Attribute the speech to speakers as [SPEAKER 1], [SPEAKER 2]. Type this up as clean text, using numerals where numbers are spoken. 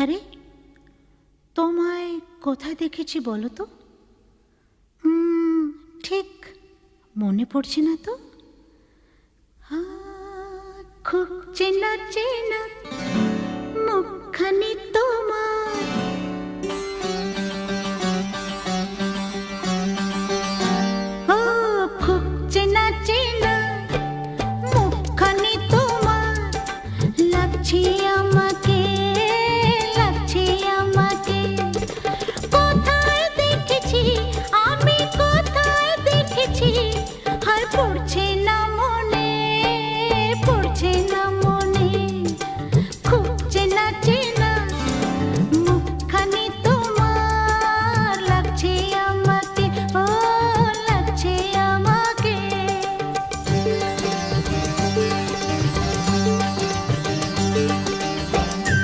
[SPEAKER 1] আরে, তোমায় কোথায় দেখেছি বলো তো? ঠিক মনে পড়ছে না তো। খুব চেনা চেনা